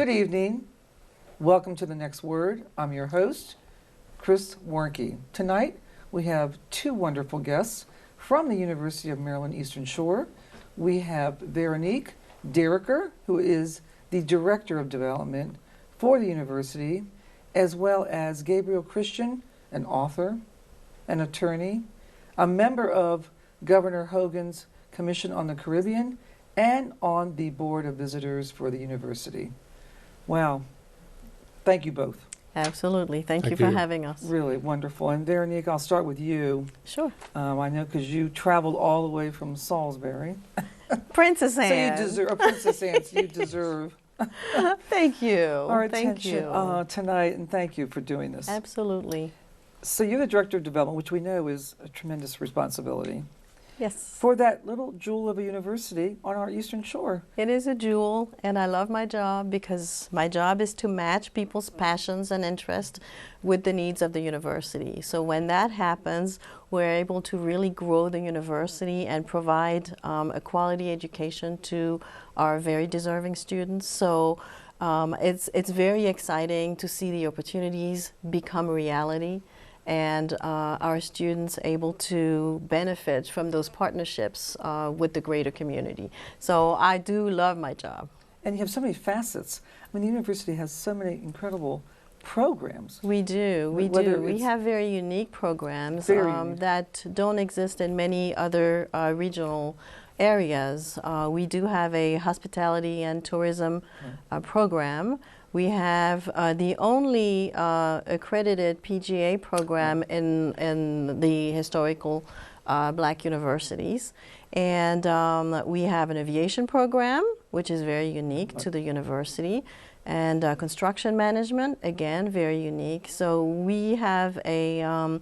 Good evening. Welcome to The Next Word. I'm your host, Chris Warnke. Tonight, we have two wonderful guests from the University of Maryland Eastern Shore. We have Veronique Diriker, who is the Director of Development for the university, as well as Gabriel Christian, an author, an attorney, a member of Governor Hogan's Commission on the Caribbean, and on the Board of Visitors for the university. Wow. Thank you both. Absolutely. Thank you for having us. Really wonderful. And Veronique, I'll start with you. Sure. I know because you traveled all the way from Salisbury. Princess Anne. So you deserve, Princess Anne, so you deserve thank you. Our attention tonight, and thank you for doing this. Absolutely. So you're the Director of Development, which we know is a tremendous responsibility. Yes. For that little jewel of a university on our Eastern Shore. It is a jewel, and I love my job because my job is to match people's passions and interests with the needs of the university. So when that happens, we're able to really grow the university and provide a quality education to our very deserving students. So it's very exciting to see the opportunities become reality, and our students able to benefit from those partnerships with the greater community. So I do love my job. And you have so many facets. I mean, the university has so many incredible programs. We do. We have very unique programs that don't exist in many other regional areas. We do have a hospitality and tourism program. We have the only accredited PGA program in the historical black universities. And we have an aviation program, which is very unique to the university. And construction management, again, very unique. So we have a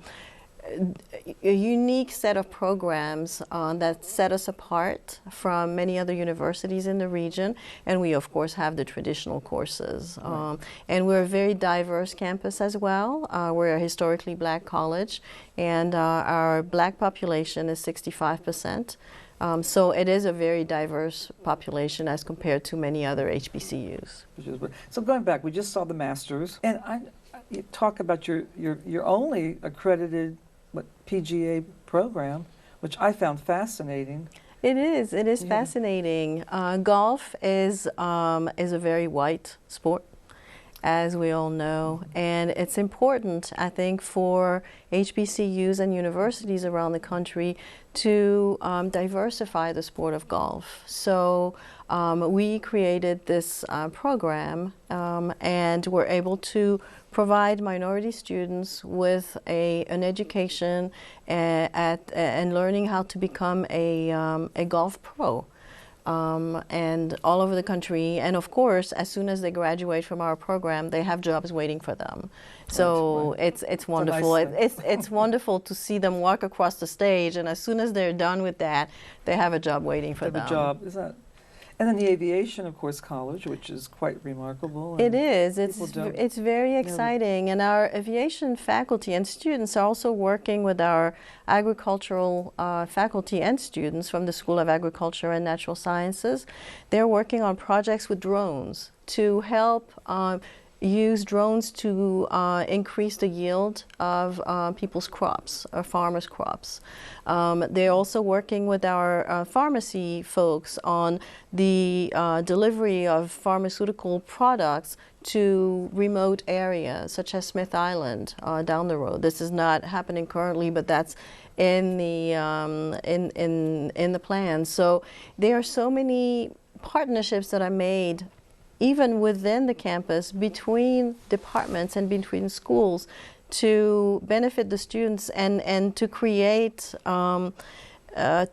unique set of programs that set us apart from many other universities in the region, and we of course have the traditional courses. And we're a very diverse campus as well. We're a historically black college, and our black population is 65%. So it is a very diverse population as compared to many other HBCUs. So going back, we just saw the masters, and you talk about your only accredited PGA program, which I found fascinating. It is fascinating. Golf is a very white sport, as we all know, and it's important, I think, for HBCUs and universities around the country to diversify the sport of golf. So we created this program, and we're able to provide minority students with an education and learning how to become a golf pro. And all over the country, and of course, as soon as they graduate from our program, they have jobs waiting for them. So it's wonderful. It's wonderful to see them walk across the stage, and as soon as they're done with that, they have a job waiting for them. A job, is that? And then the aviation, of course, college, which is quite remarkable. It is. It's very exciting. And our aviation faculty and students are also working with our agricultural faculty and students from the School of Agriculture and Natural Sciences. They're working on projects with drones to help use drones to increase the yield of people's crops, or farmers' crops. They're also working with our pharmacy folks on the delivery of pharmaceutical products to remote areas, such as Smith Island down the road. This is not happening currently, but that's in the in the plan. So there are so many partnerships that are made even within the campus, between departments and between schools, to benefit the students and to create, to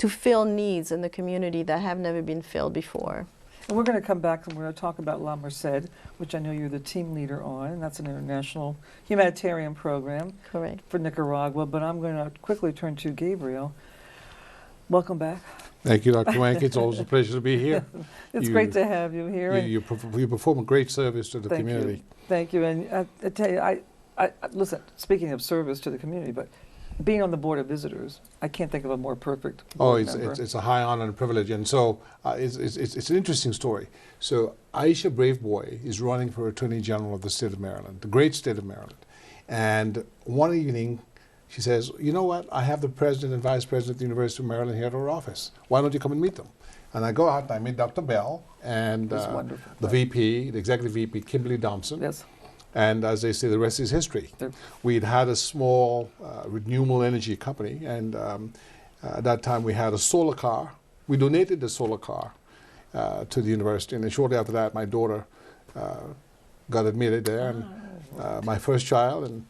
fill needs in the community that have never been filled before. And we're going to come back and we're going to talk about La Merced, which I know you're the team leader on, and that's an international humanitarian program. Correct. For Nicaragua, but I'm going to quickly turn to Gabriel. Welcome back. Thank you, Dr. Wank. It's always a pleasure to be here. It's great to have you here. You perform a great service to the community. Thank you. And I tell you, listen, speaking of service to the community, but being on the Board of Visitors, I can't think of a more perfect Oh, board it's, member. it's a high honor and privilege, and so it's an interesting story. So Aisha Braveboy is running for Attorney General of the state of Maryland, the great state of Maryland. And one evening, she says, you know what, I have the president and vice president of the University of Maryland here at our office. Why don't you come and meet them? And I go out and I meet Dr. Bell and That's wonderful. the VP, the executive VP, Kimberly Thompson. Yes. And as they say, the rest is history. We'd had a small renewable energy company, and at that time we had a solar car. We donated the solar car to the university, and then shortly after that, my daughter got admitted there, and my first child, and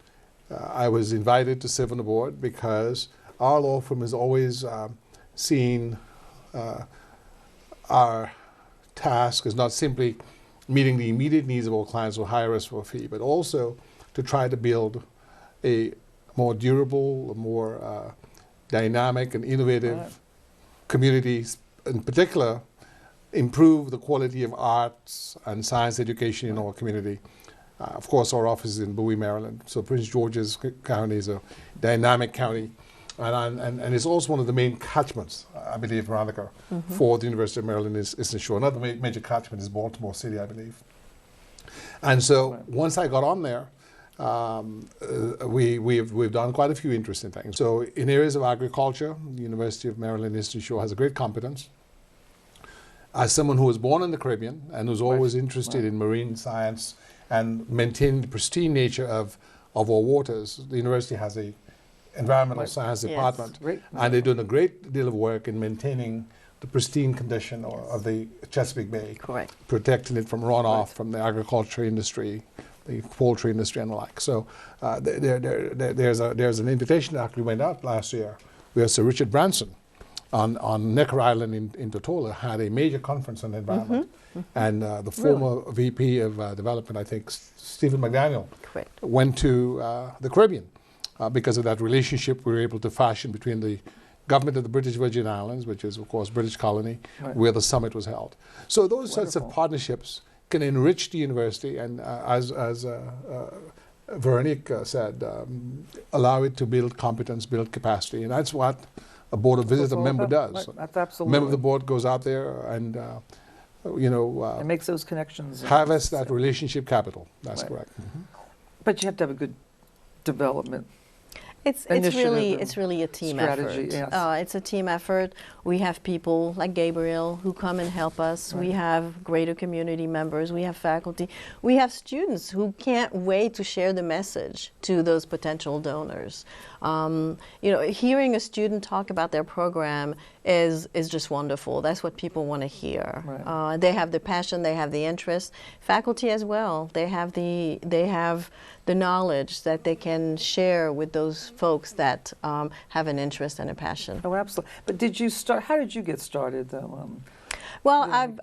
I was invited to serve on the board because our law firm has always seen our task as not simply meeting the immediate needs of our clients who hire us for a fee, but also to try to build a more durable, a more dynamic and innovative community, in particular, improve the quality of arts and science education in our community. Of course, our office is in Bowie, Maryland, so Prince George's County is a dynamic county, and it's also one of the main catchments, I believe, Veronica, for the University of Maryland is Shore. Another major catchment is Baltimore City, I believe. And so once I got on there, we've done quite a few interesting things. So in areas of agriculture, the University of Maryland Eastern Shore has a great competence. As someone who was born in the Caribbean and who's always interested in marine science and maintaining the pristine nature of our waters, the university has a environmental science department, and they're doing a great deal of work in maintaining the pristine condition of the Chesapeake Bay, protecting it from runoff from the agriculture industry, the poultry industry, and the like. So there's an invitation that actually went out last year where Sir Richard Branson on Necker Island in Tortola had a major conference on the environment, and the former VP of development, I think, Stephen McDaniel, went to the Caribbean. Because of that relationship we were able to fashion between the government of the British Virgin Islands, which is, of course, British colony, where the summit was held. So those sorts of partnerships can enrich the university and, as Veronique said, allow it to build competence, build capacity. And that's what a Board of Visitor member does. That's absolutely. A member of the board goes out there and, it makes those connections. Harvest that relationship capital. That's correct. But you have to have a good development. It's really a team effort. It's a team effort. We have people like Gabriel who come and help us. We have greater community members. We have faculty. We have students who can't wait to share the message to those potential donors. Hearing a student talk about their program is just wonderful. That's what people want to hear. They have the passion. They have the interest. Faculty as well. They have the knowledge that they can share with those folks that have an interest and a passion. Oh, absolutely. But did you start? How did you get started, though? Well, I've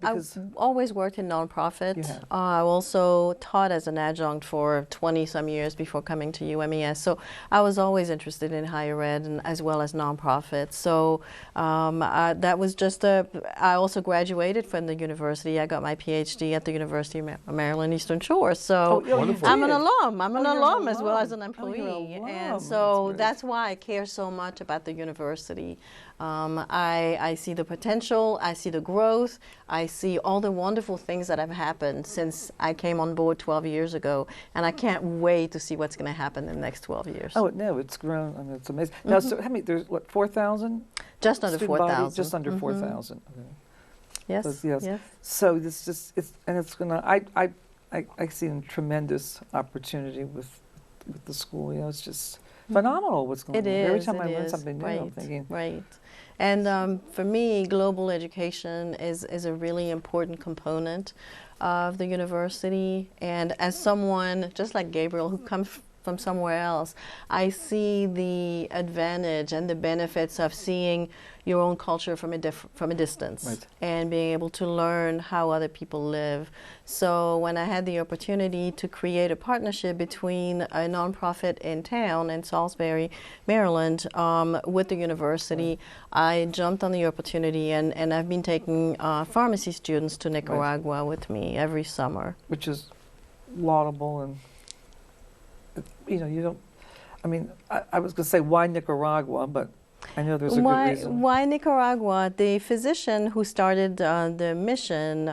always worked in nonprofit. I also taught as an adjunct for 20-some years before coming to UMES. So I was always interested in higher ed and as well as nonprofits. So that was just I also graduated from the university. I got my Ph.D. at the University of Maryland Eastern Shore. So I'm an alum. I'm an alum as well as an employee. And so that's why I care so much about the university. I see the potential, I see the growth, I see all the wonderful things that have happened since I came on board 12 years ago, and I can't wait to see what's going to happen in the next 12 years. Oh, no, it's grown. I mean, it's amazing. Now, so how many, there's what, 4,000? Just under 4,000. Just under 4,000. Okay. Yes, yes. So this just, it's going to, I see a tremendous opportunity with the school. It's just phenomenal what's going on. Every time I learn something new, I'm thinking. And for me, global education is a really important component of the university. And as someone, just like Gabriel, who comes from somewhere else, I see the advantage and the benefits of seeing your own culture from a distance and being able to learn how other people live. So when I had the opportunity to create a partnership between a nonprofit in town in Salisbury, Maryland, with the university, I jumped on the opportunity, and I've been taking pharmacy students to Nicaragua with me every summer. Which is laudable, and you don't. I mean, I was going to say why Nicaragua, but I know there's a good reason. Why Nicaragua? The physician who started the mission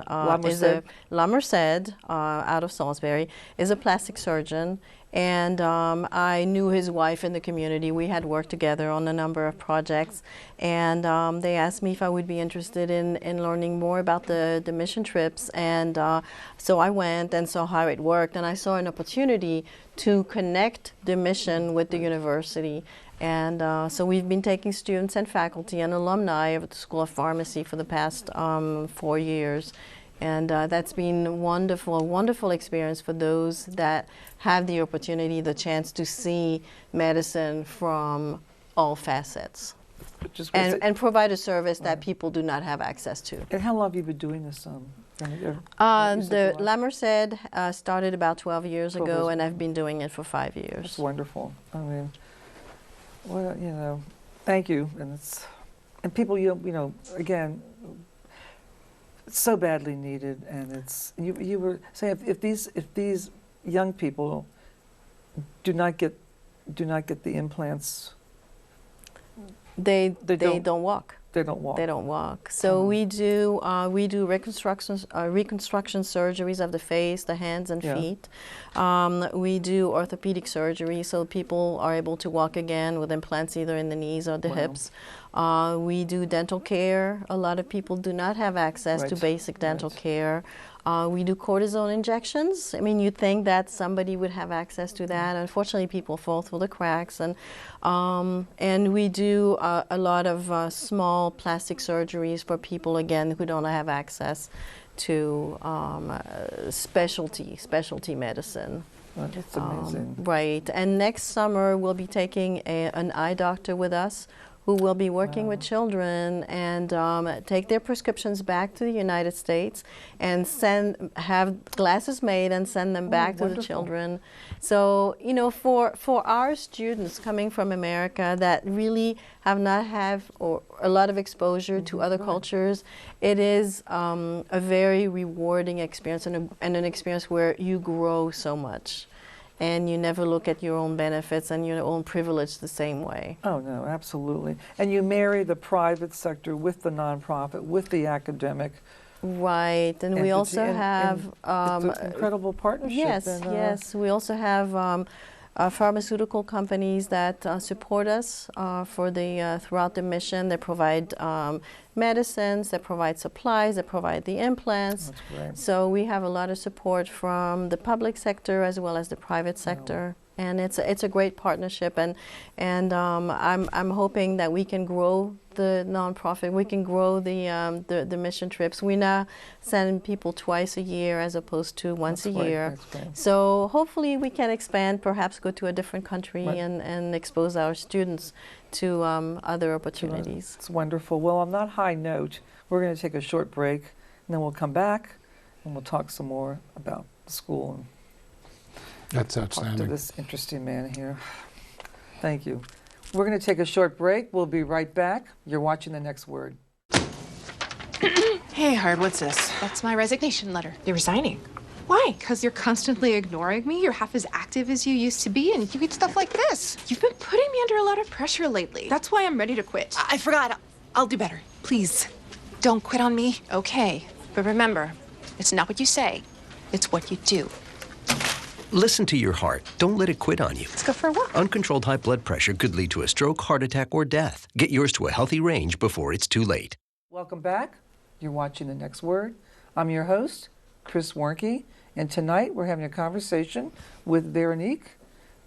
is La Merced out of Salisbury, is a plastic surgeon. And I knew his wife in the community. We had worked together on a number of projects. And they asked me if I would be interested in learning more about the mission trips. And so I went and saw how it worked. And I saw an opportunity to connect the mission with the university. And so we've been taking students and faculty and alumni of the School of Pharmacy for the past 4 years. And that's been wonderful, a wonderful experience for those that have the opportunity, the chance to see medicine from all facets. And provide a service that people do not have access to. And how long have you been doing this? The La Merced started about 12 years ago, and I've been doing it for 5 years. That's wonderful. I mean, well, you know, thank you. And people, you know, again, it's so badly needed, and it's you were saying if these young people do not get the implants, they don't walk. They don't walk. They don't walk. So we do reconstruction surgeries of the face, the hands and feet. We do orthopedic surgery, so people are able to walk again with implants either in the knees or the hips. We do dental care. A lot of people do not have access to basic dental care. We do cortisone injections. I mean, you'd think that somebody would have access to that. Unfortunately, people fall through the cracks. And we do a lot of small plastic surgeries for people, again, who don't have access to specialty medicine. Oh, that's amazing. Right. And next summer, we'll be taking an eye doctor with us who will be working with children and take their prescriptions back to the United States and have glasses made and send them back to the children. So, you know, for our students coming from America that really have not had a lot of exposure to other cultures, it is a very rewarding experience and an experience where you grow so much. And you never look at your own benefits and your own privilege the same way. Oh, no, absolutely. And you marry the private sector with the nonprofit, with the academic. Right, and we also have... it's an incredible partnership. Yes, yes. We also have pharmaceutical companies that support us for throughout the mission. They provide medicines, they provide supplies, they provide the implants. That's great. So we have a lot of support from the public sector as well as the private sector. And it's a great partnership, and I'm hoping that we can grow the nonprofit. We can grow the mission trips. We now send people twice a year as opposed to once a year. So hopefully we can expand, perhaps go to a different country and expose our students to other opportunities. It's wonderful. Well, on that high note, we're going to take a short break, and then we'll come back and we'll talk some more about the school. And that's outstanding. Talk to this interesting man here. Thank you. We're going to take a short break. We'll be right back. You're watching The Next Word. Hey, Hard, what's this? That's my resignation letter. You're resigning. Why? Because you're constantly ignoring me. You're half as active as you used to be, and you get stuff like this. You've been putting me under a lot of pressure lately. That's why I'm ready to quit. I forgot. I'll do better. Please, don't quit on me. Okay, but remember, it's not what you say. It's what you do. Listen to your heart. Don't let it quit on you. Let's go for a walk. Uncontrolled high blood pressure could lead to a stroke, heart attack, or death. Get yours to a healthy range before it's too late. Welcome back. You're watching The Next Word. I'm your host, Chris Warnke, and tonight we're having a conversation with Veronique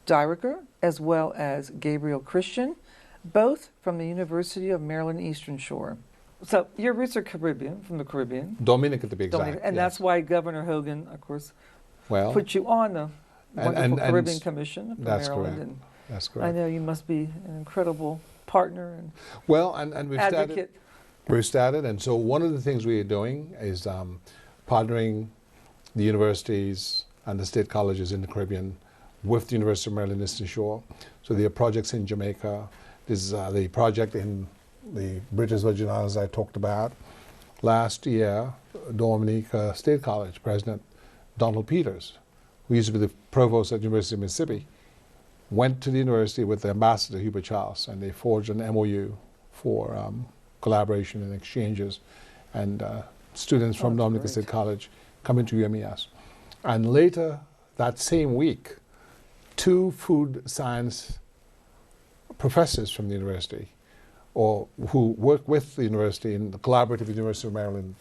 Diriker as well as Gabriel Christian, both from the University of Maryland Eastern Shore. So your roots are Caribbean, from the Caribbean. Dominican to be exact. And that's why Governor Hogan, of course, put you on the wonderful Caribbean Commission for Maryland. Correct. That's correct. I know you must be an incredible partner and we've advocate. We've started, and so one of the things we are doing is partnering the universities and the state colleges in the Caribbean with the University of Maryland Eastern Shore. So there are projects in Jamaica. There's the project in the British Virgin Islands I talked about. Last year, Dominica State College President Donald Peters, who used to be the provost at the University of Mississippi, went to the university with the ambassador, Hubert Charles, and they forged an MOU for collaboration and exchanges, and students from Dominica State College coming to UMES. And later that same week, 2 food science professors from the university, or who work with the university in the collaborative with the University of Maryland,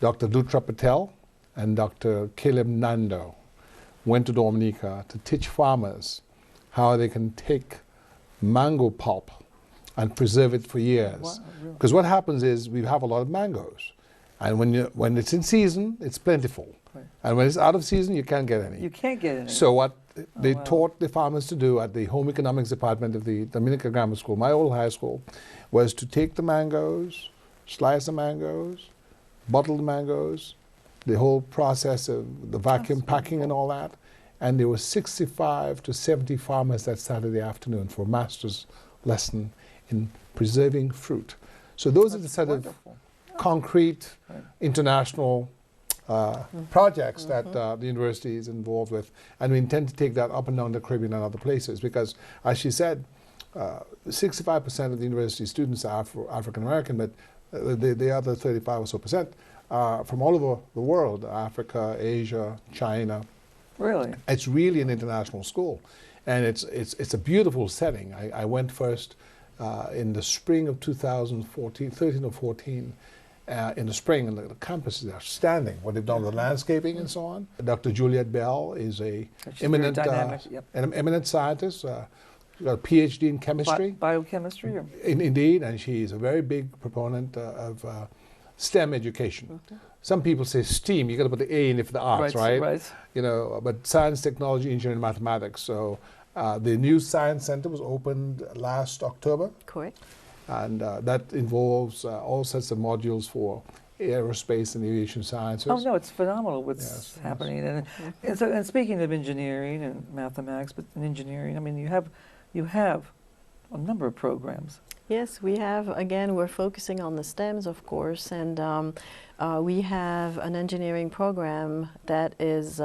Dr. Dutra Patel and Dr. Caleb Nando, went to Dominica to teach farmers how they can take mango pulp and preserve it for years. Because what happens is we have a lot of mangoes, and when it's in season, it's plentiful. Right. And when it's out of season, you can't get any. You can't get any. So what they taught the farmers to do at the home economics department of the Dominica Grammar School, my old high school, was to take the mangoes, slice the mangoes, bottle the mangoes, the whole process of the vacuum packing and all that. And there were 65 to 70 farmers that Saturday afternoon for a master's lesson in preserving fruit. So those are the sort of concrete international projects that the university is involved with, and we intend to take that up and down the Caribbean and other places, because as she said, 65% of the university students are African American, but the other 35 or so percent are from all over the world, Africa, Asia, China. Really? It's really an international school, and it's a beautiful setting. I went first in the spring of 2014, 13 or 14, in the spring, and the campus is outstanding. What they've done with the landscaping and so on. Dr. Juliet Bell is an eminent scientist. She's got a Ph.D. in chemistry. Biochemistry? Or? Indeed, and she's a very big proponent of STEM education. Okay. Some people say STEAM, you got to put the A in it for the arts, right? Right. You know, but science, technology, engineering, mathematics. So the new science center was opened last October. Correct. And that involves all sorts of modules for aerospace and aviation sciences. Oh no, it's phenomenal what's happening. Yes. And speaking of engineering and mathematics, but in engineering, I mean, you have a number of programs. Yes, we have. Again, we're focusing on the STEMs, of course, and we have an engineering program that is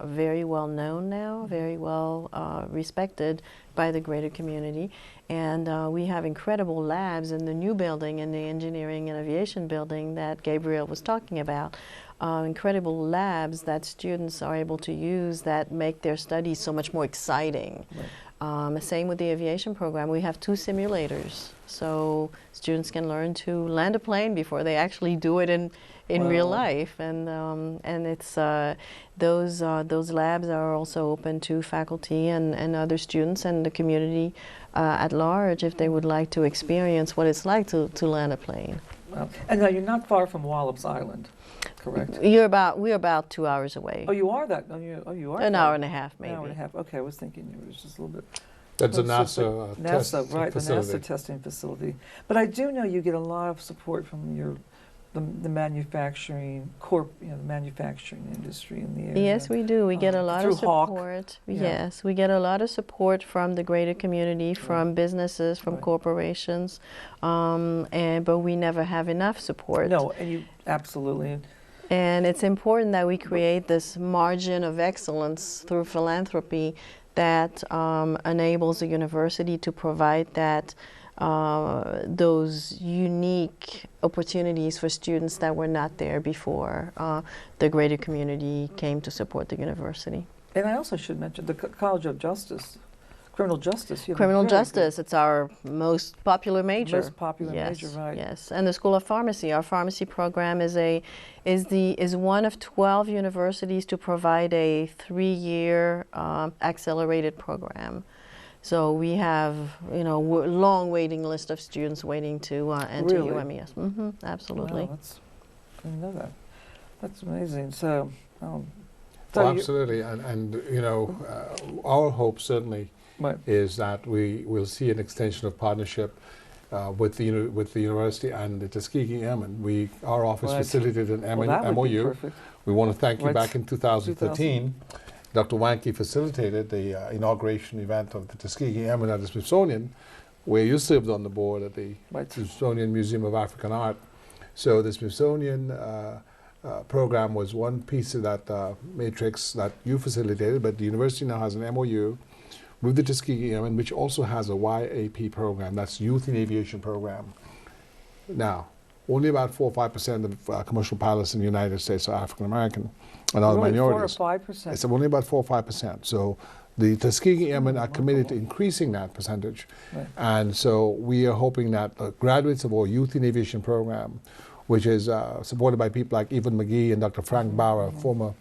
very well known now, very well respected by the greater community. And we have incredible labs in the new building, in the engineering and aviation building that Gabriel was talking about. Incredible labs that students are able to use that make their studies so much more exciting. Right. Same with the aviation program. We have 2 simulators, so students can learn to land a plane before they actually do it in real life. And it's those labs are also open to faculty and other students and the community at large if they would like to experience what it's like to land a plane. Well, and now you're not far from Wallops Island, correct? We're about 2 hours away. Oh, you are that? You are. An hour and a half, maybe. An hour and a half. Okay, I was thinking it was just a little bit. That's a NASA right, facility. the NASA testing facility. But I do know you get a lot of support from the manufacturing the manufacturing industry in the area. Yes, we do. We get a lot of support. Yeah. Yes, we get a lot of support from the greater community, from businesses, from corporations, but we never have enough support. No, and you absolutely. And it's important that we create this margin of excellence through philanthropy that enables the university to provide those unique opportunities for students that were not there before the greater community came to support the university. And I also should mention the College of Justice, Criminal Justice. Criminal Justice, it's our most popular major. Most popular major, right. Yes, and the School of Pharmacy. Our pharmacy program is one of 12 universities to provide a 3-year accelerated program. So we have, long waiting list of students waiting to enter UMES. Mm-hmm, absolutely. Wow, I didn't know that. That's amazing. So, absolutely, and our hope certainly is that we will see an extension of partnership with the university and the Tuskegee Airmen. Our office facilitated an MOU. We want to thank you. Back in 2013. Dr. Wanke facilitated the inauguration event of the Tuskegee Airmen at the Smithsonian, where you served on the board at the Smithsonian Museum of African Art. So the Smithsonian program was one piece of that matrix that you facilitated, but the university now has an MOU with the Tuskegee Airmen, which also has a YAP program, that's Youth in Aviation program. Now, only about 4 or 5% of commercial pilots in the United States are African American and other Really, minorities. 4 or 5%? It's only about 4 or 5%. So the Tuskegee Airmen are committed to increasing that percentage. Right. And so we are hoping that the graduates of our Youth in Aviation program, which is supported by people like Evan McGee and Dr. Frank Bauer, former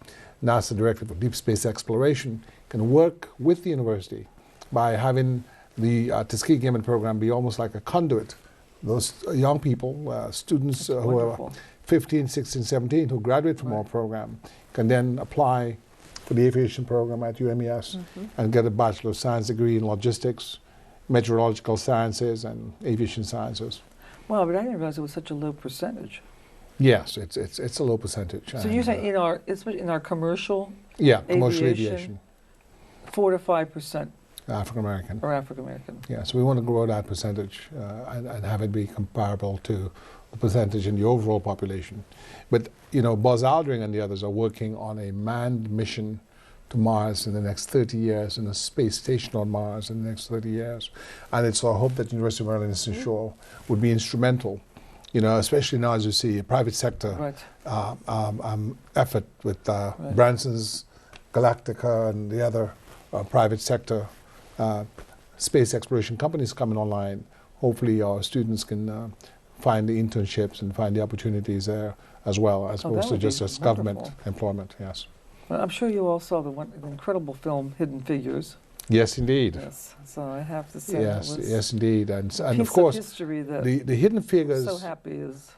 NASA Director for Deep Space Exploration, can work with the university by having the Tuskegee Airmen program be almost like a conduit. Those young people, students who are 15, 16, 17, who graduate from our program, can then apply for the aviation program at UMES and get a Bachelor of Science degree in logistics, meteorological sciences, and aviation sciences. Wow, but I didn't realize it was such a low percentage. Yes, it's a low percentage. So you're saying especially in our commercial commercial aviation, 4 to 5% African American. are African American. Yeah, so we want to grow that percentage and have it be comparable to the percentage in the overall population. But Buzz Aldrin and the others are working on a manned mission to Mars in the next 30 years, and a space station on Mars in the next 30 years. And it's our hope that the University of Maryland Eastern Shore would be instrumental, especially now as you see a private sector effort with Branson's Galactica and the other private sector space exploration companies coming online. Hopefully our students can find the internships and find the opportunities there as well, as opposed to just as government employment, yes. Well, I'm sure you all saw the incredible film Hidden Figures. Yes, indeed. Yes, so I have to say yes, indeed. And of course, course, that the Hidden Figures, so happy is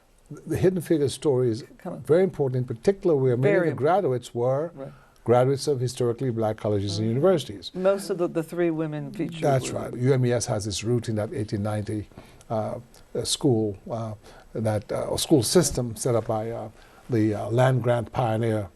the Hidden Figures story is very important, in particular where many of the graduates were graduates of historically black colleges and universities. Most of the 3 women featured. That's right. UMES has its root in that 1890 school, school system set up by the land grant pioneer,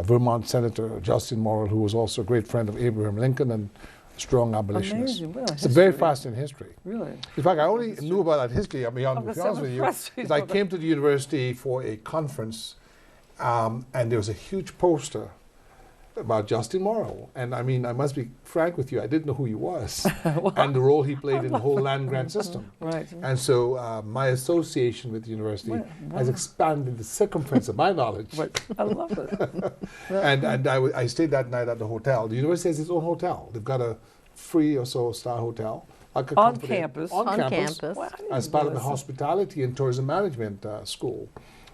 Vermont Senator Justin Morrill, who was also a great friend of Abraham Lincoln and strong abolitionist. Amazing. Well, it's a very fascinating history. Really? In fact, I only knew about that history, to be honest with you, because I came to the university for a conference, and there was a huge poster about Justin Morrill. And I mean, I must be frank with you, I didn't know who he was and the role he played in the whole land grant system. Right. And so my association with the university has expanded the circumference of my knowledge. Right. I love it. And I stayed that night at the hotel. The university has its own hotel. They've got a 3 or so star hotel. On campus. On campus. Well, as part of the hospitality and tourism management school,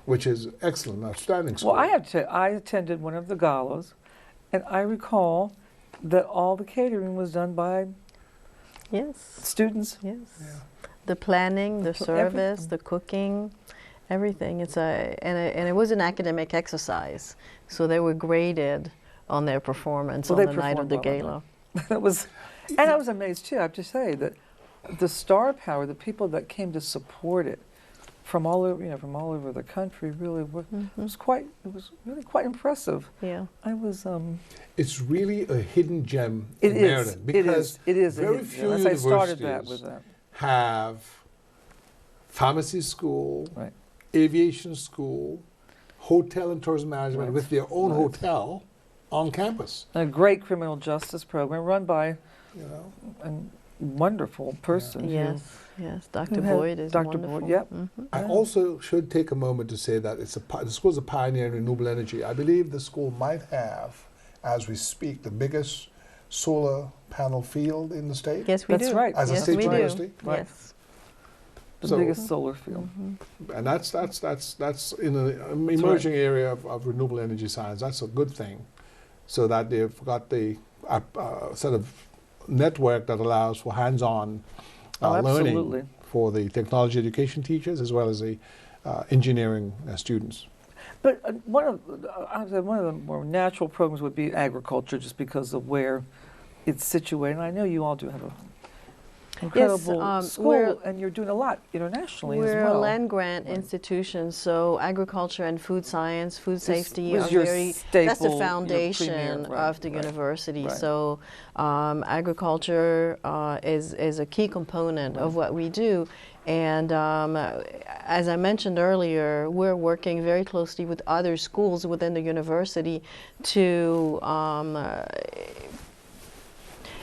which is excellent, outstanding school. Well, I attended one of the galas, and I recall that all the catering was done by students. Yes. Yeah. The planning, the service, the cooking, everything. And it was an academic exercise, so they were graded on their performance on the night of the gala. And I was amazed too. I have to say that the star power, the people that came to support it, from all over the country, really was really quite impressive. Yeah, I was. It's really a hidden gem in Maryland, because it is very few universities have pharmacy school, aviation school, hotel and tourism management with their own hotel on campus. A great criminal justice program run by a wonderful person. Yes, Dr. Boyd is Dr. wonderful. Boyd, yep. I also should take a moment to say that the school is a pioneer in renewable energy. I believe the school might have, as we speak, the biggest solar panel field in the state. Yes, we do. That's right. As a state university. Yes. The biggest solar field. And that's in an emerging area of renewable energy science. That's a good thing. So that they've got the sort of network that allows for hands-on learning for the technology education teachers as well as the engineering students. But one of the more natural programs would be agriculture, just because of where it's situated. And I know you all do have a incredible school, and you're doing a lot internationally as well. We're a land grant institution, so agriculture and food science, food safety are that's the foundation of the university. Right. So agriculture is a key component of what we do. And as I mentioned earlier, we're working very closely with other schools within the university to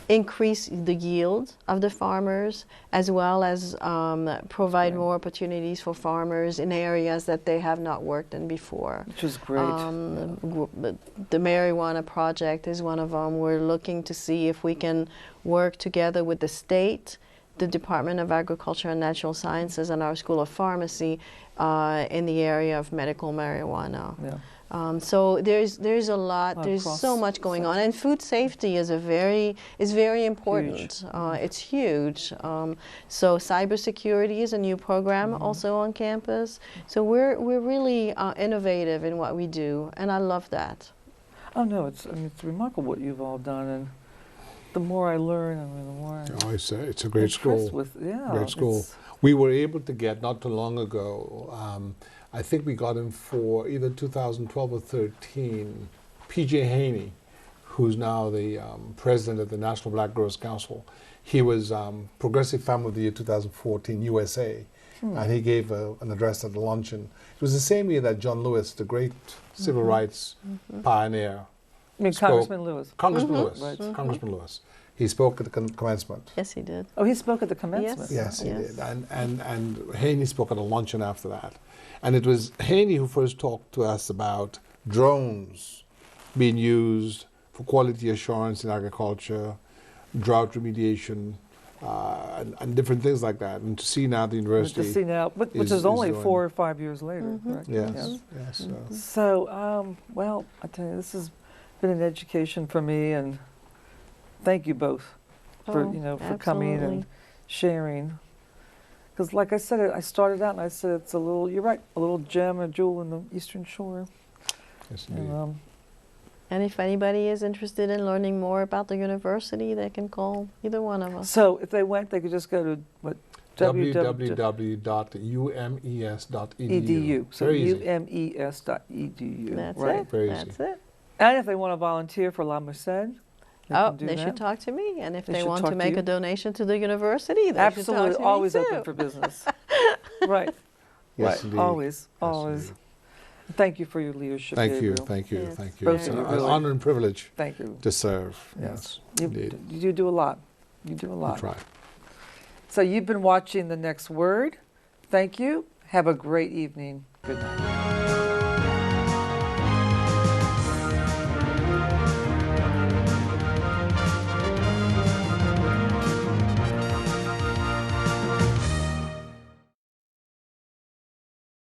increase the yield of the farmers, as well as provide more opportunities for farmers in areas that they have not worked in before. Which is great. The marijuana project is one of them. We're looking to see if we can work together with the state, the Department of Agriculture and Natural Sciences, and our School of Pharmacy in the area of medical marijuana. Yeah. So there's a lot. There's so much going on, and food safety is very important. It's huge. So cybersecurity is a new program also on campus. So we're really innovative in what we do, and I love that. Oh no, it's remarkable what you've all done, and the more I learn, the more it's a great school. Great school. We were able to get not too long ago. I think we got him for either 2012 or 13. P.J. Haney, who's now the president of the National Black Growers Council. He was Progressive Farmer of the Year 2014 USA, and he gave an address at the luncheon. It was the same year that John Lewis, the great civil rights pioneer, Congressman Lewis. Congressman Lewis. Right. Congressman Lewis. He spoke at the commencement. Yes, he did. Oh, he spoke at the commencement. Yes, he did. And Haney spoke at a luncheon after that. And it was Haney who first talked to us about drones being used for quality assurance in agriculture, drought remediation, and different things like that. And to see now the university, which is only 4 or 5 years later, right? Yes. So, well, I tell you, this has been an education for me, and thank you both for for coming and sharing. Because, like I said, I started out and I said it's a little. You're right, a little gem, a jewel in the Eastern Shore. Yes, indeed. And if anybody is interested in learning more about the university, they can call either one of us. So, if they went, they could just go to what? www.umes.edu. So umes.edu. That's right. it. Very That's easy. it. And if they want to volunteer for La Merced, they should talk to me. And if they want to make a donation to the university, they should talk to me always too. open for business. Right. Yes, right. indeed. Always. Indeed. Thank you for your leadership. Thank Gabriel. you. Thank you. Yes. Thank you. Both It's of an you, really. honor and privilege Thank you. to serve. Yes. Indeed. You do a lot. You do a lot. We try. So you've been watching The Next Word. Thank you. Have a great evening. Good night.